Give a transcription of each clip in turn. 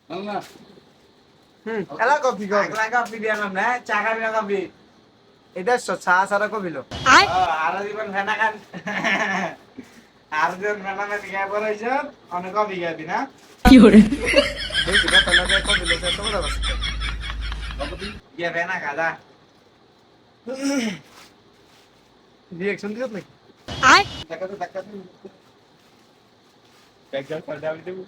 না এলা coffee coffee আগলা coffee দিলাম না চা খাবি না কফি এটা চা সারা কফিলো আর দিবেন ফেনা খান আর দিবেন ফেনা মেতে খাই পড়াইছ অনেক কফি খাবি না দেখি কথা না কফিলো সে তোমরা বাস গিয়ে ফেনা খাজা রিঅ্যাকশন দিও নাকি দেখা তো দেখা তো একজন পাল্টা দেব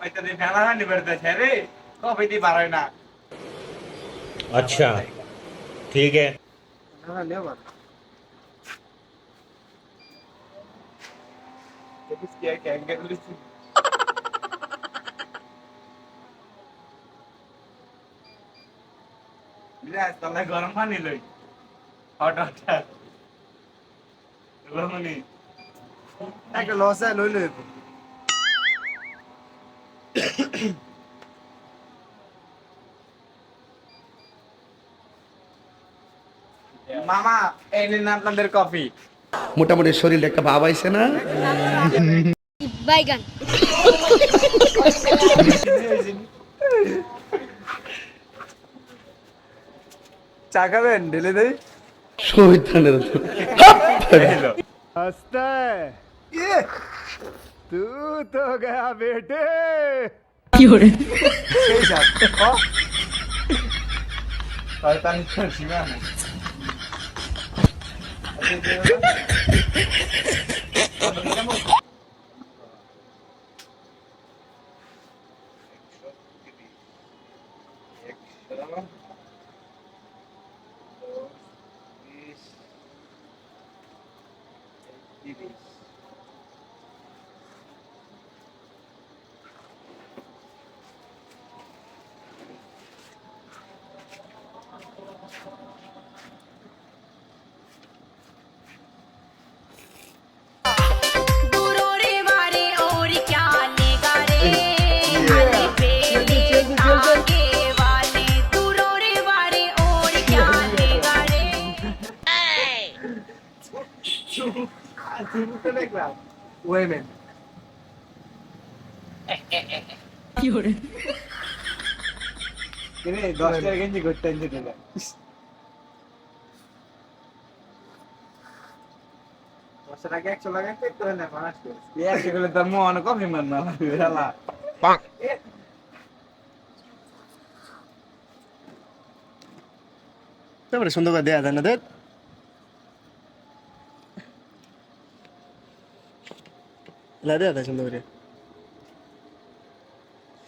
ওইটা দিয়ে ফেলা না নিবেড়তে রে কফি দি পারয় না अच्छा ठीक है না নেও বাদ Tepis kayak enggak lucu. Bila setelah garam pani lagi. Hot hot. Garam ni. একটা লস আছে লই লই মামা এই নিন আপনাদের কফি মোটামুটি শরীরে একটা ভাব আইছে না বাইগান চা খাবেন ঢেলে দেই শয়তানের हंसता है ये तू तो गया बेटे সেই সাথ শয়তান সীমা নেই women কিরে 10 টাকা গেঞ্জি করতে আনছে দিলে বছর আগে 100 লাগাইতে তো না মানুষ এই সেগুলো তো মন কফি মান না শালা তারপরে সুন্দর করে দেয়া যায় না দেখ লা দেয়া যায় সুন্দর করে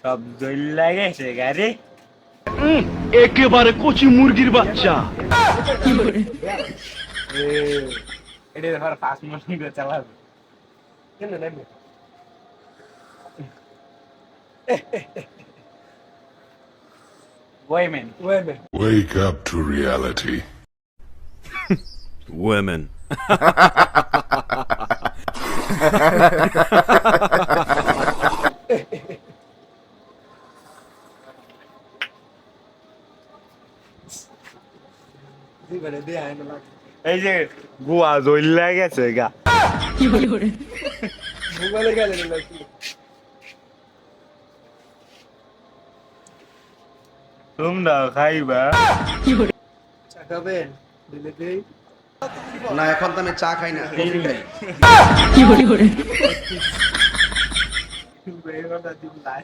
সব জল লাগেছে গাড়ি একেবারে কচি মুরগির বাচ্চা এটা ধর ফাস্ট মোশন করে চালাবে কেন নাইবে women women Wake up to reality. women জীবনে দেয়া হয় না এই যে গুয়া জল লাগেছে গা মোবাইলে গেলে নাকি তোমরা খাইবা চা খাবেন ঢেলে দেই না এখন তো আমি চা খাই না কফি খাই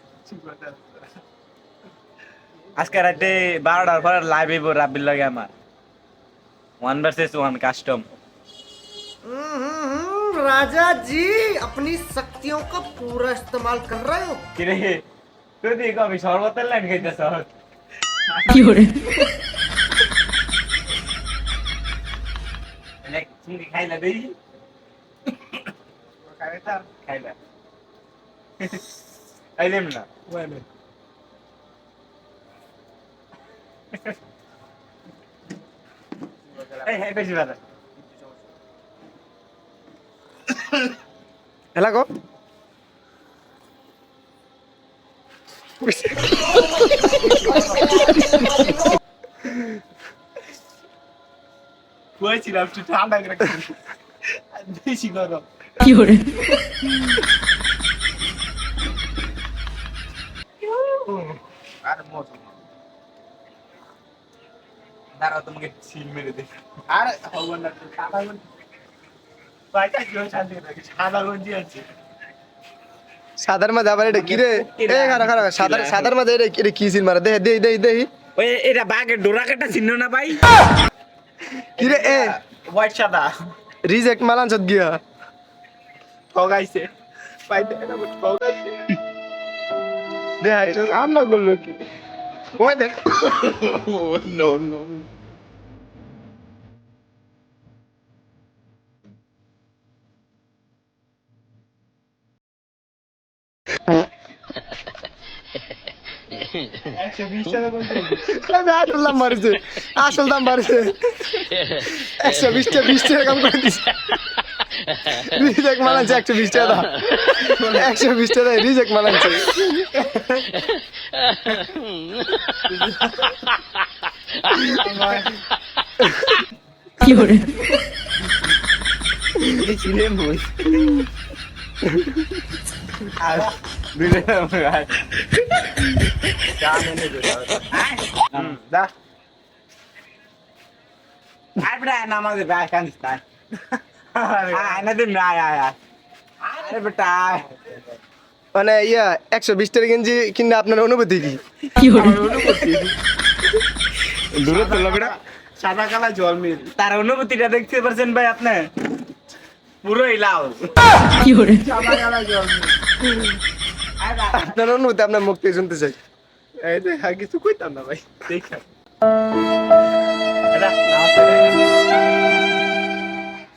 আজকে রাতে 12টার পর লাইভ হইব রাব্বির লাগে আমার 1 ভার্সেস 1 কাস্টম राजा जी अपनी शक्तियों का पूरा इस्तेमाल कर रहे हो কিরে তুই দি কবি সর্বতের লাইন খাইতেছ চিংড়ি খাইলা দেই খাইলা খাইলাম না women এই হ্যাঁ বেশি বাদা এলা গো কইছিলাম একটু ঠান্ডা করে বেশি গরম আর মজা দাঁড়াও তোমাকে সিল মেরে দে আর হবো না সাদা গঞ্জি বাইটা কেউ শান্তি থাকে সাদা গঞ্জি আছে সাদার মাঝে আবার এটা কি রে এ খারা খারা সাদার মাঝে এটা কি সিন মারা দে ওই এটা বাঘের ডোরা কাটা চিহ্ন না ভাই কি রে এ হোয়াইট সাদা রিজেক্ট মালান সদ গিয়া ঠগাইছে বাইটা এটা ঠগাইছে দে এটা আমরা করলো কি ওই দেখ no. আসল দাম বাড়ছে 120 টাকা কম করে দিছে রিজেক্ট মালানছে 120 টাকা 120 টাকা রিজেক্ট মালানছে দা আর বেটা নামাজে ভাই কানিস তাই না দিন না আরে বেটা মানে ইয়া 120 টাকা গেঞ্জি কিনে আপনার অনুভূতি কি দূরে তো বেটা সাদা কালা জল মিল তার অনুভূতিটা দেখতে পারছেন ভাই আপনি পুরোই লাল সাদা কালা জল মিল আপনার অনুভূতি আপনার মুখ থেকে শুনতে চাই এই দেখ কিছু কইতাম না ভাই দেখা